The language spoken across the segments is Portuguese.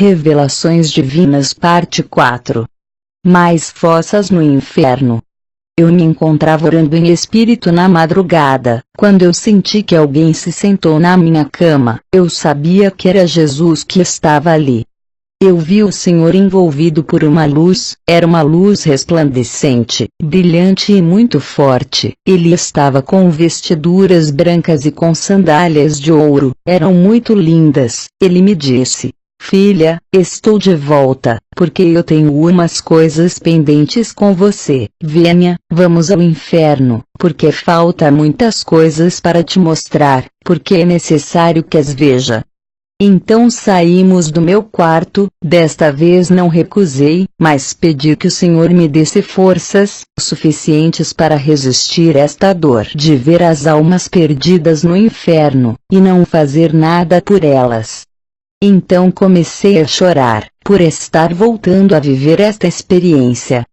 Revelações Divinas Parte 4. Mais fossas no inferno. Eu me encontrava orando em espírito na madrugada, quando eu senti que alguém se sentou na minha cama. Eu sabia que era Jesus que estava ali. Eu vi o Senhor envolvido por uma luz, era uma luz resplandecente, brilhante e muito forte. Ele estava com vestiduras brancas e com sandálias de ouro, eram muito lindas. Ele me disse: "Filha, estou de volta, porque eu tenho umas coisas pendentes com você. Venha, vamos ao inferno, porque falta muitas coisas para te mostrar, porque é necessário que as veja." Então saímos do meu quarto. Desta vez não recusei, mas pedi que o Senhor me desse forças suficientes para resistir esta dor de ver as almas perdidas no inferno, e não fazer nada por elas. Então comecei a chorar, por estar voltando a viver esta experiência.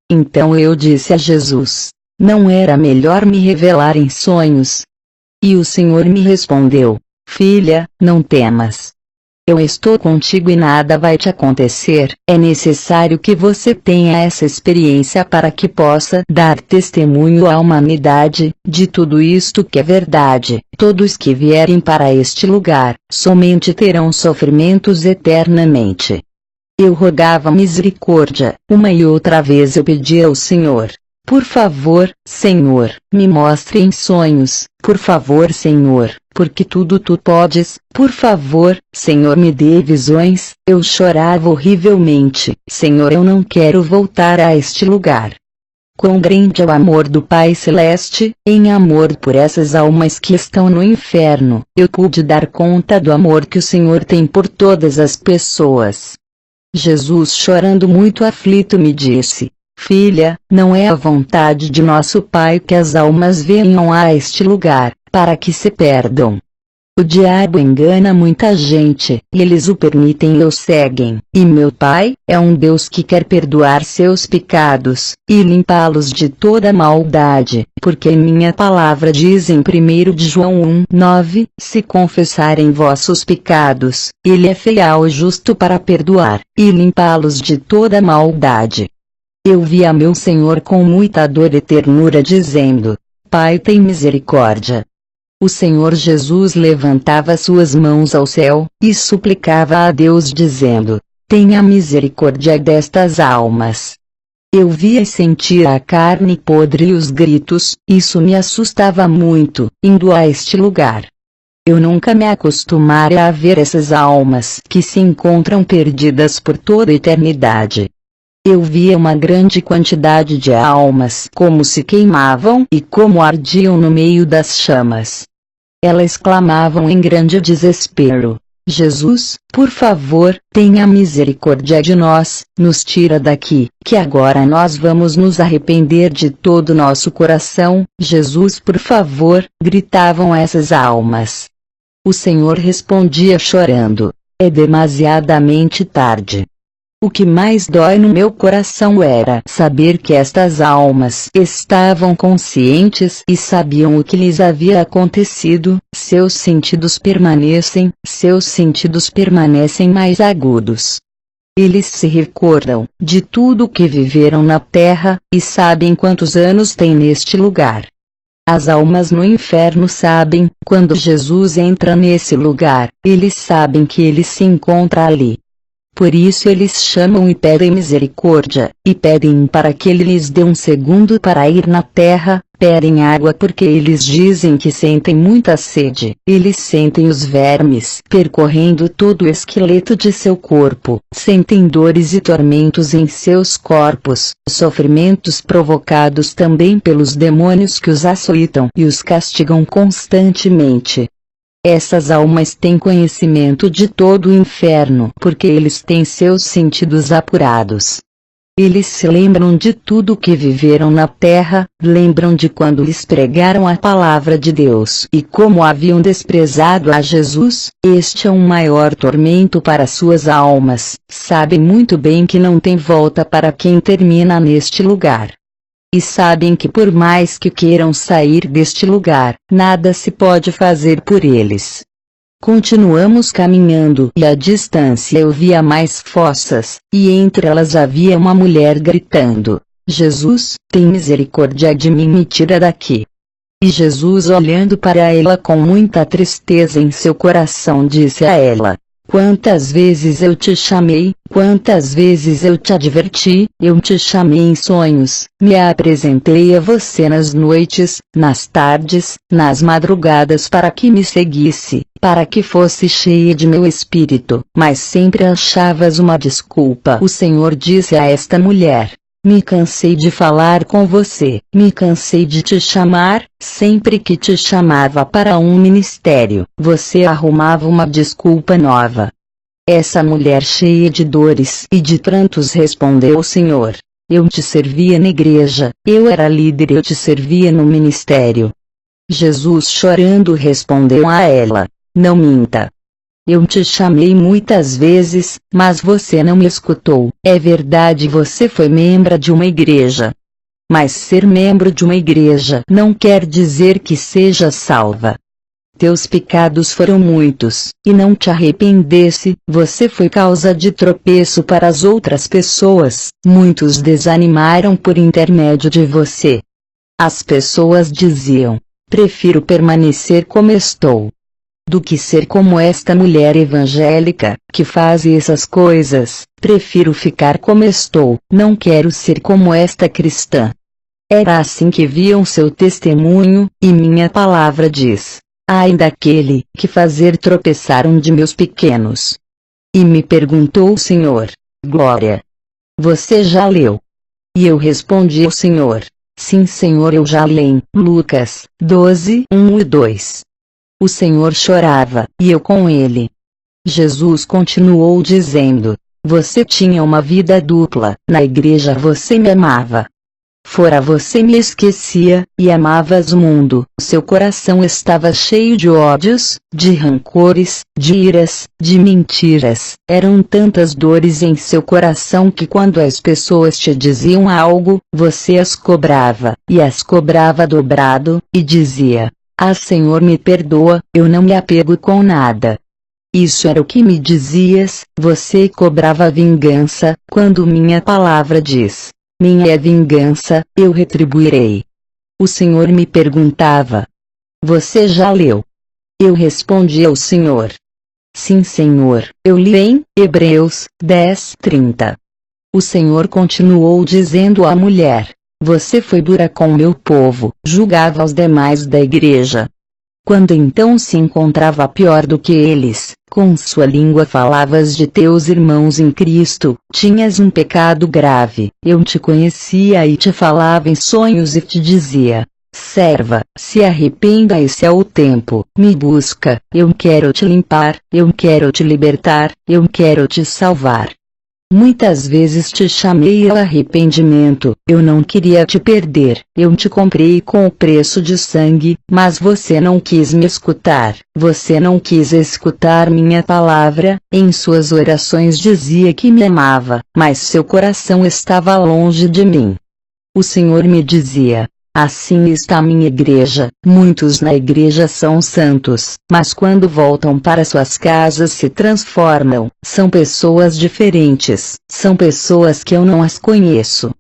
Então eu disse a Jesus: "Não era melhor me revelar em sonhos?" E o Senhor me respondeu: "Filha, não temas. Eu estou contigo e nada vai te acontecer. É necessário que você tenha essa experiência para que possa dar testemunho à humanidade de tudo isto que é verdade. Todos que vierem para este lugar, somente terão sofrimentos eternamente." Eu rogava misericórdia, uma e outra vez eu pedia ao Senhor: "Por favor, Senhor, me mostre em sonhos, por favor, Senhor, porque tudo tu podes, por favor, Senhor, me dê visões." Eu chorava horrivelmente: "Senhor, eu não quero voltar a este lugar." Quão grande é o amor do Pai Celeste, em amor por essas almas que estão no inferno. Eu pude dar conta do amor que o Senhor tem por todas as pessoas. Jesus, chorando muito aflito, me disse: "Filha, não é a vontade de nosso Pai que as almas venham a este lugar, para que se perdam. O diabo engana muita gente, e eles o permitem e o seguem. E meu Pai é um Deus que quer perdoar seus pecados, e limpá-los de toda maldade, porque em minha palavra diz em 1 de João 1:9, se confessarem vossos pecados, Ele é fiel e justo para perdoar, e limpá-los de toda maldade." Eu via meu Senhor com muita dor e ternura dizendo: "Pai, tem misericórdia." O Senhor Jesus levantava suas mãos ao céu, e suplicava a Deus dizendo: "Tenha misericórdia destas almas." Eu via e sentia a carne podre e os gritos. Isso me assustava muito, indo a este lugar. Eu nunca me acostumara a ver essas almas que se encontram perdidas por toda a eternidade. Eu via uma grande quantidade de almas como se queimavam e como ardiam no meio das chamas. Elas clamavam em grande desespero: "Jesus, por favor, tenha misericórdia de nós, nos tira daqui, que agora nós vamos nos arrepender de todo nosso coração. Jesus, por favor", gritavam essas almas. O Senhor respondia chorando: "É demasiadamente tarde." O que mais dói no meu coração era saber que estas almas estavam conscientes e sabiam o que lhes havia acontecido. Seus sentidos permanecem mais agudos. Eles se recordam de tudo o que viveram na terra, e sabem quantos anos têm neste lugar. As almas no inferno sabem, quando Jesus entra nesse lugar, eles sabem que ele se encontra ali. Por isso eles chamam e pedem misericórdia, e pedem para que ele lhes dê um segundo para ir na terra. Pedem água porque eles dizem que sentem muita sede. Eles sentem os vermes percorrendo todo o esqueleto de seu corpo. Sentem dores e tormentos em seus corpos, sofrimentos provocados também pelos demônios que os açoitam e os castigam constantemente. Essas almas têm conhecimento de todo o inferno porque eles têm seus sentidos apurados. Eles se lembram de tudo o que viveram na terra, lembram de quando lhes pregaram a palavra de Deus e como haviam desprezado a Jesus. Este é um maior tormento para suas almas. Sabem muito bem que não tem volta para quem termina neste lugar. E sabem que por mais que queiram sair deste lugar, nada se pode fazer por eles. Continuamos caminhando e à distância eu via mais fossas, e entre elas havia uma mulher gritando: Jesus, tem misericórdia de mim, me tira daqui. E Jesus, olhando para ela com muita tristeza em seu coração, disse a ela: quantas vezes eu te chamei, quantas vezes eu te adverti, eu te chamei em sonhos, me apresentei a você nas noites, nas tardes, nas madrugadas para que me seguisse, para que fosse cheia de meu espírito, mas sempre achavas uma desculpa. O Senhor disse a esta mulher: me cansei de falar com você, me cansei de te chamar, sempre que te chamava para um ministério, você arrumava uma desculpa nova. Essa mulher cheia de dores e de prantos respondeu: Senhor, eu te servia na igreja, eu era líder, eu te servia no ministério. Jesus, chorando, respondeu a ela: não minta. Eu te chamei muitas vezes, mas você não me escutou. É verdade, você foi membro de uma igreja. Mas ser membro de uma igreja não quer dizer que seja salva. Teus pecados foram muitos, e não te arrependesse, você foi causa de tropeço para as outras pessoas, muitos desanimaram por intermédio de você. As pessoas diziam: prefiro permanecer como estou do que ser como esta mulher evangélica, que faz essas coisas, prefiro ficar como estou, não quero ser como esta cristã. Era assim que viam seu testemunho, e minha palavra diz: ai daquele que fazer tropeçar um de meus pequenos. E me perguntou o Senhor: Glória, você já leu? E eu respondi ao Senhor: sim, Senhor, eu já li em Lucas 12, 1 e 2. O Senhor chorava, e eu com ele. Jesus continuou dizendo: você tinha uma vida dupla, na igreja você me amava. Fora você me esquecia, e amavas o mundo. Seu coração estava cheio de ódios, de rancores, de iras, de mentiras. Eram tantas dores em seu coração que quando as pessoas te diziam algo, você as cobrava, e as cobrava dobrado, e dizia: ah, Senhor, me perdoa, eu não me apego com nada. Isso era o que me dizias, você cobrava vingança, quando minha palavra diz: minha é vingança, eu retribuirei. O Senhor me perguntava: você já leu? Eu respondi ao Senhor: sim, Senhor, eu li em Hebreus 10, 30. O Senhor continuou dizendo à mulher: você foi dura com meu povo, julgava os demais da igreja. Quando então se encontrava pior do que eles, com sua língua falavas de teus irmãos em Cristo, tinhas um pecado grave. Eu te conhecia e te falava em sonhos e te dizia: serva, se arrependa, esse é o tempo, me busca, eu quero te limpar, eu quero te libertar, eu quero te salvar. Muitas vezes te chamei ao arrependimento, eu não queria te perder, eu te comprei com o preço de sangue, mas você não quis me escutar, você não quis escutar minha palavra. Em suas orações dizia que me amava, mas seu coração estava longe de mim. O Senhor me dizia: assim está a minha igreja, muitos na igreja são santos, mas quando voltam para suas casas se transformam, são pessoas diferentes, são pessoas que eu não as conheço.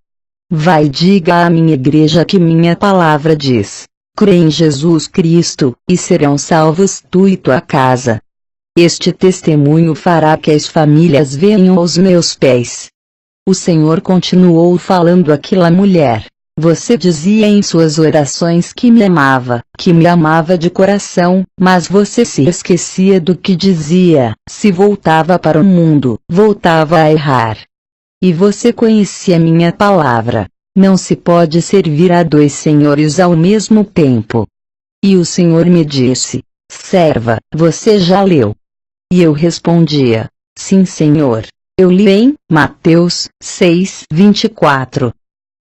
Vai e diga à minha igreja que minha palavra diz: crê em Jesus Cristo, e serão salvos tu e tua casa. Este testemunho fará que as famílias venham aos meus pés. O Senhor continuou falando àquela mulher: você dizia em suas orações que me amava de coração, mas você se esquecia do que dizia, se voltava para o mundo, voltava a errar. E você conhecia minha palavra: não se pode servir a dois senhores ao mesmo tempo. E o Senhor me disse: serva, você já leu? E eu respondia: sim, Senhor, eu li em Mateus 6, 24.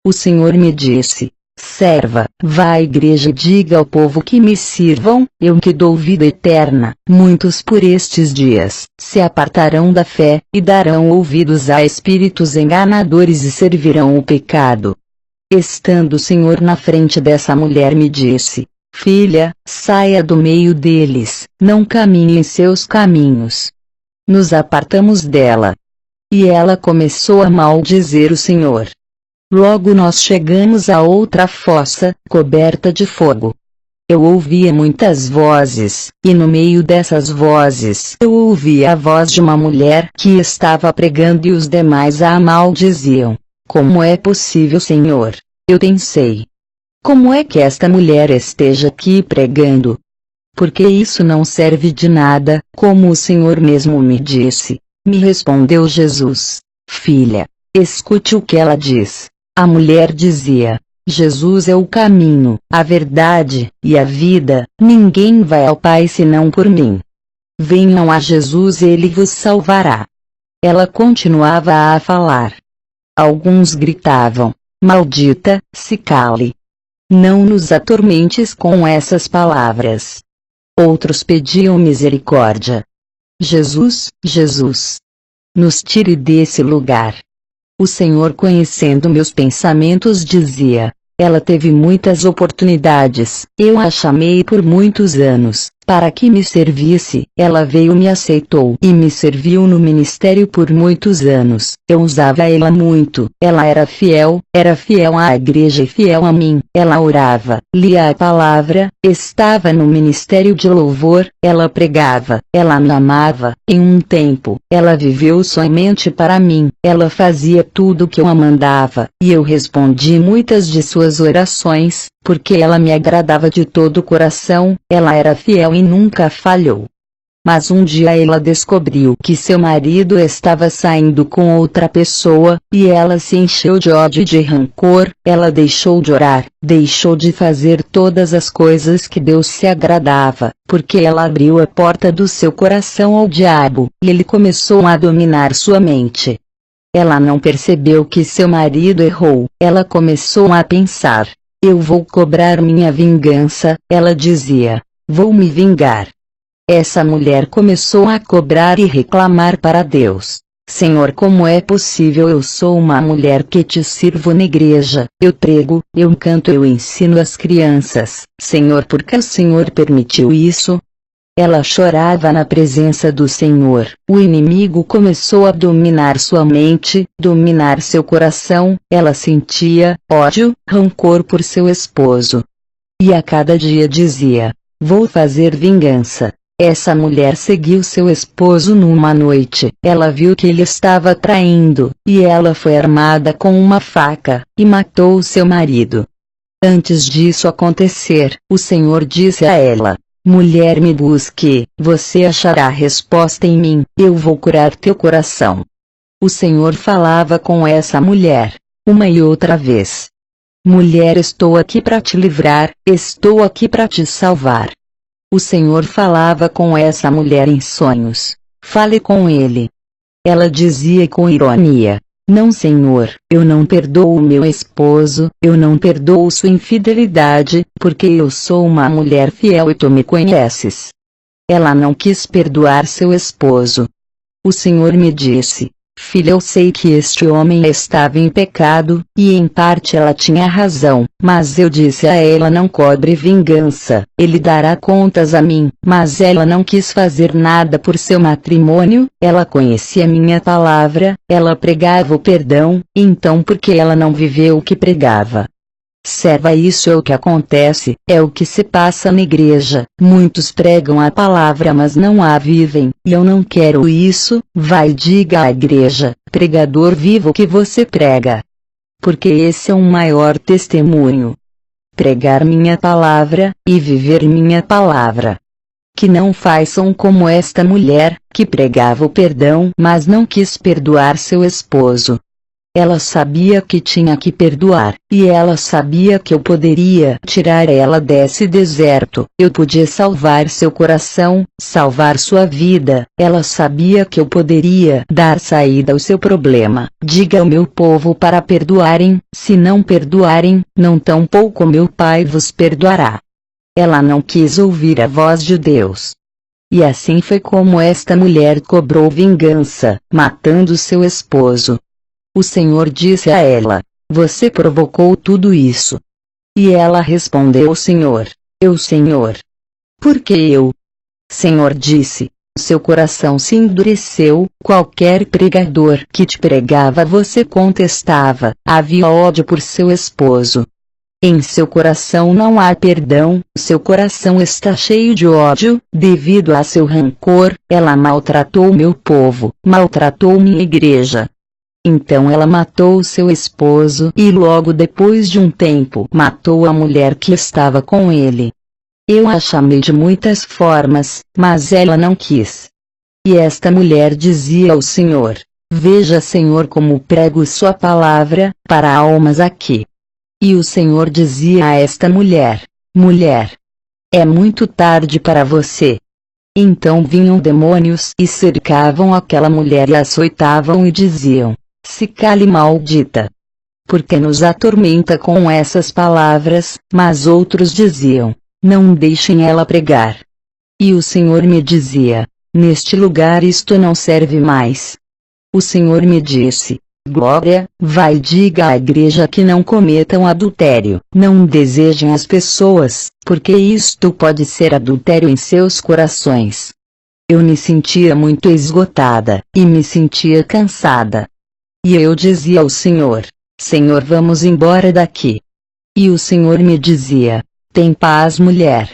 O Senhor me disse: serva, vá à igreja e diga ao povo que me sirvam, eu que dou vida eterna. Muitos por estes dias se apartarão da fé, e darão ouvidos a espíritos enganadores e servirão o pecado. Estando o Senhor na frente dessa mulher me disse: Filha, saia do meio deles, não caminhe em seus caminhos. Nos apartamos dela. E ela começou a maldizer o Senhor. Logo nós chegamos a outra fossa, coberta de fogo. Eu ouvia muitas vozes, e no meio dessas vozes eu ouvia a voz de uma mulher que estava pregando e os demais a maldiziam. Como é possível, Senhor? Eu pensei. Como é que esta mulher esteja aqui pregando? Porque isso não serve de nada, como o Senhor mesmo me disse. Me respondeu Jesus. Filha, escute o que ela diz. A mulher dizia: Jesus é o caminho, a verdade, e a vida, ninguém vai ao Pai senão por mim. Venham a Jesus e Ele vos salvará. Ela continuava a falar. Alguns gritavam: Maldita, se cale. Não nos atormentes com essas palavras. Outros pediam misericórdia. Jesus, Jesus, nos tire desse lugar. O Senhor, conhecendo meus pensamentos, dizia: ela teve muitas oportunidades, eu a chamei por muitos anos, para que me servisse, ela veio, me aceitou e me serviu no ministério por muitos anos. Eu usava ela muito, ela era fiel à igreja e fiel a mim. Ela orava, lia a palavra, estava no ministério de louvor, ela pregava, ela me amava. Em um tempo, ela viveu somente para mim, ela fazia tudo o que eu a mandava, e eu respondi muitas de suas orações, porque ela me agradava de todo o coração. Ela era fiel e nunca falhou. Mas um dia ela descobriu que seu marido estava saindo com outra pessoa, e ela se encheu de ódio e de rancor. Ela deixou de orar, deixou de fazer todas as coisas que Deus se agradava, porque ela abriu a porta do seu coração ao diabo, e ele começou a dominar sua mente. Ela não percebeu que seu marido errou. Ela começou a pensar: eu vou cobrar minha vingança. Ela dizia: vou me vingar. Essa mulher começou a cobrar e reclamar para Deus: Senhor, como é possível? Eu sou uma mulher que te sirvo na igreja, eu prego, eu canto, eu ensino as crianças. Senhor, por que o Senhor permitiu isso? Ela chorava na presença do Senhor. O inimigo começou a dominar sua mente, dominar seu coração. Ela sentia ódio, rancor por seu esposo. E a cada dia dizia: vou fazer vingança. Essa mulher seguiu seu esposo numa noite. Ela viu que ele estava traindo, e ela foi armada com uma faca, e matou seu marido. Antes disso acontecer, o Senhor disse a ela: mulher, me busque, você achará resposta em mim, eu vou curar teu coração. O Senhor falava com essa mulher, uma e outra vez: mulher, estou aqui para te livrar, estou aqui para te salvar. O Senhor falava com essa mulher em sonhos: fale com ele. Ela dizia com ironia: não, Senhor, eu não perdoo o meu esposo, eu não perdoo sua infidelidade, porque eu sou uma mulher fiel e tu me conheces. Ela não quis perdoar seu esposo. O Senhor me disse: filha, eu sei que este homem estava em pecado, e em parte ela tinha razão, mas eu disse a ela: não cobre vingança, ele dará contas a mim. Mas ela não quis fazer nada por seu matrimônio. Ela conhecia minha palavra, ela pregava o perdão, então por que ela não viveu o que pregava? Serva, isso é o que acontece, é o que se passa na igreja. Muitos pregam a palavra mas não a vivem, e eu não quero isso. Vai, diga à igreja: pregador, viva o que você prega. Porque esse é um maior testemunho. Pregar minha palavra, e viver minha palavra. Que não façam como esta mulher, que pregava o perdão mas não quis perdoar seu esposo. Ela sabia que tinha que perdoar, e ela sabia que eu poderia tirar ela desse deserto. Eu podia salvar seu coração, salvar sua vida. Ela sabia que eu poderia dar saída ao seu problema. Diga ao meu povo para perdoarem, se não perdoarem, não tampouco meu Pai vos perdoará. Ela não quis ouvir a voz de Deus. E assim foi como esta mulher cobrou vingança, matando seu esposo. O Senhor disse a ela: você provocou tudo isso. E ela respondeu: Senhor, Eu, Senhor. Por que eu? Senhor disse. Seu coração se endureceu, qualquer pregador que te pregava você contestava, havia ódio por seu esposo. Em seu coração não há perdão, seu coração está cheio de ódio, devido a seu rancor, ela maltratou meu povo, maltratou minha igreja. Então ela matou seu esposo e logo depois de um tempo matou a mulher que estava com ele. Eu a chamei de muitas formas, mas ela não quis. E esta mulher dizia ao Senhor: Veja, Senhor, como prego sua palavra, para almas aqui. E o Senhor dizia a esta mulher: Mulher, é muito tarde para você. Então vinham demônios e cercavam aquela mulher e açoitavam e diziam: Se cale, maldita. Porque nos atormenta com essas palavras? Mas outros diziam: Não deixem ela pregar. E o Senhor me dizia: Neste lugar isto não serve mais. O Senhor me disse: Glória, vai, diga à igreja que não cometam adultério, não desejem as pessoas, porque isto pode ser adultério em seus corações. Eu me sentia muito esgotada, e me sentia cansada. E eu dizia ao Senhor: Senhor, vamos embora daqui. E o Senhor me dizia: Tem paz, mulher.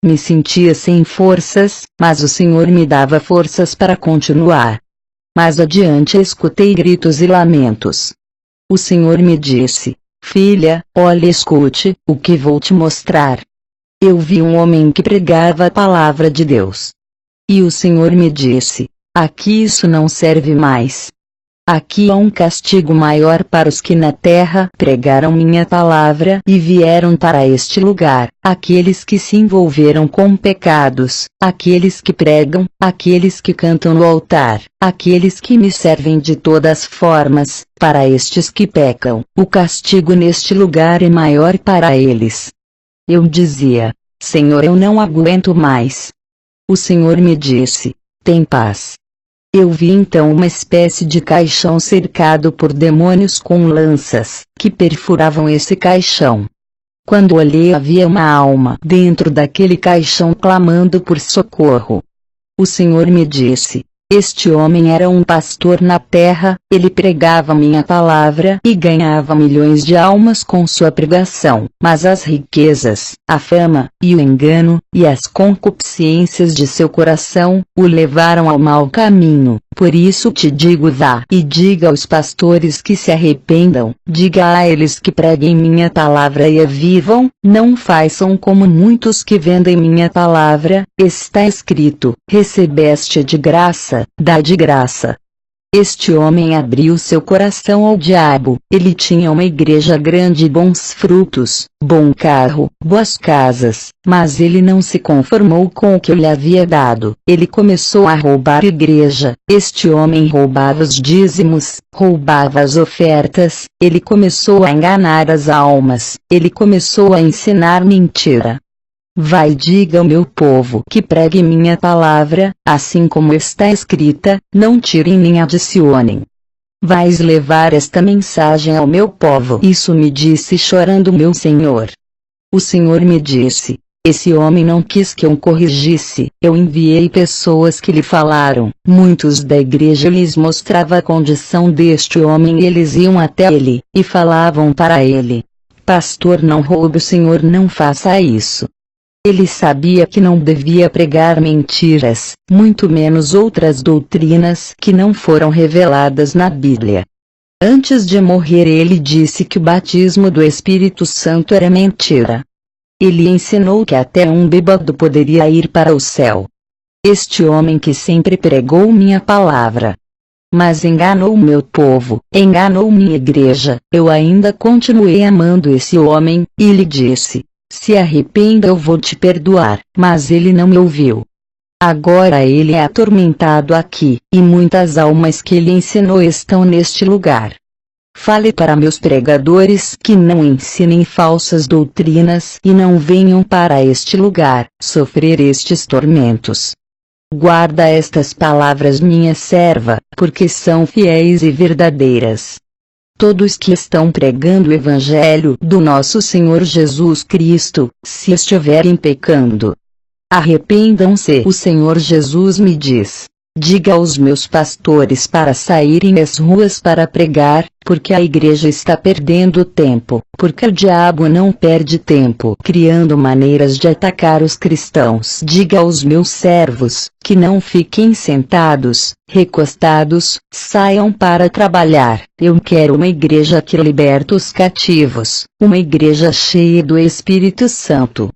Me sentia sem forças, mas o Senhor me dava forças para continuar. Mais adiante escutei gritos e lamentos. O Senhor me disse: Filha, olhe e escute, o que vou te mostrar. Eu vi um homem que pregava a palavra de Deus. E o Senhor me disse: Aqui isso não serve mais. Aqui há um castigo maior para os que na terra pregaram minha palavra e vieram para este lugar, aqueles que se envolveram com pecados, aqueles que pregam, aqueles que cantam no altar, aqueles que me servem de todas formas. Para estes que pecam, o castigo neste lugar é maior para eles. Eu dizia: Senhor, eu não aguento mais. O Senhor me disse: Tem paz. Eu vi então uma espécie de caixão cercado por demônios com lanças, que perfuravam esse caixão. Quando olhei, havia uma alma dentro daquele caixão clamando por socorro. O Senhor me disse: Este homem era um pastor na terra, ele pregava minha palavra e ganhava milhões de almas com sua pregação, mas as riquezas, a fama, e o engano, e as concupiscências de seu coração, o levaram ao mau caminho. Por isso te digo, vá e diga aos pastores que se arrependam, diga a eles que preguem minha palavra e a vivam, não façam como muitos que vendem minha palavra. Está escrito: recebeste de graça, dá de graça. Este homem abriu seu coração ao diabo. Ele tinha uma igreja grande e bons frutos, bom carro, boas casas, mas ele não se conformou com o que eu lhe havia dado. Ele começou a roubar a igreja. Este homem roubava os dízimos, roubava as ofertas, ele começou a enganar as almas, ele começou a ensinar mentira. Vai e diga ao meu povo que pregue minha palavra, assim como está escrita, não tirem nem adicionem. Vais levar esta mensagem ao meu povo. Isso me disse chorando meu Senhor. O Senhor me disse: esse homem não quis que eu corrigisse. Eu enviei pessoas que lhe falaram. Muitos da igreja lhes mostrava a condição deste homem e eles iam até ele, e falavam para ele: Pastor, não roube, o Senhor não faça isso. Ele sabia que não devia pregar mentiras, muito menos outras doutrinas que não foram reveladas na Bíblia. Antes de morrer, ele disse que o batismo do Espírito Santo era mentira. Ele ensinou que até um bêbado poderia ir para o céu. Este homem que sempre pregou minha palavra, mas enganou meu povo, enganou minha igreja. Eu ainda continuei amando esse homem, e lhe disse: se arrependa, eu vou te perdoar. Mas ele não me ouviu. Agora ele é atormentado aqui, e muitas almas que ele ensinou estão neste lugar. Fale para meus pregadores que não ensinem falsas doutrinas e não venham para este lugar sofrer estes tormentos. Guarda estas palavras, minha serva, porque são fiéis e verdadeiras. todos que estão pregando o Evangelho do nosso Senhor Jesus Cristo, se estiverem pecando, arrependam-se. O Senhor Jesus me diz: diga aos meus pastores para saírem às ruas para pregar, porque a igreja está perdendo tempo, porque o diabo não perde tempo criando maneiras de atacar os cristãos. Diga aos meus servos, que não fiquem sentados, recostados, saiam para trabalhar. Eu quero uma igreja que liberta os cativos, uma igreja cheia do Espírito Santo.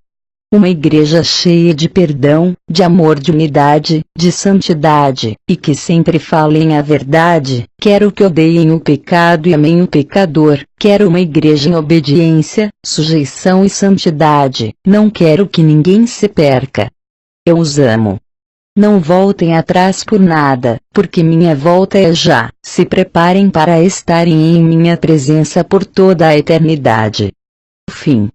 Uma igreja cheia de perdão, de amor, de unidade, de santidade, e que sempre falem a verdade. Quero que odeiem o pecado e amem o pecador. Quero uma igreja em obediência, sujeição e santidade. Não quero que ninguém se perca. Eu os amo. Não voltem atrás por nada, porque minha volta é já. Se preparem para estarem em minha presença por toda a eternidade. Fim.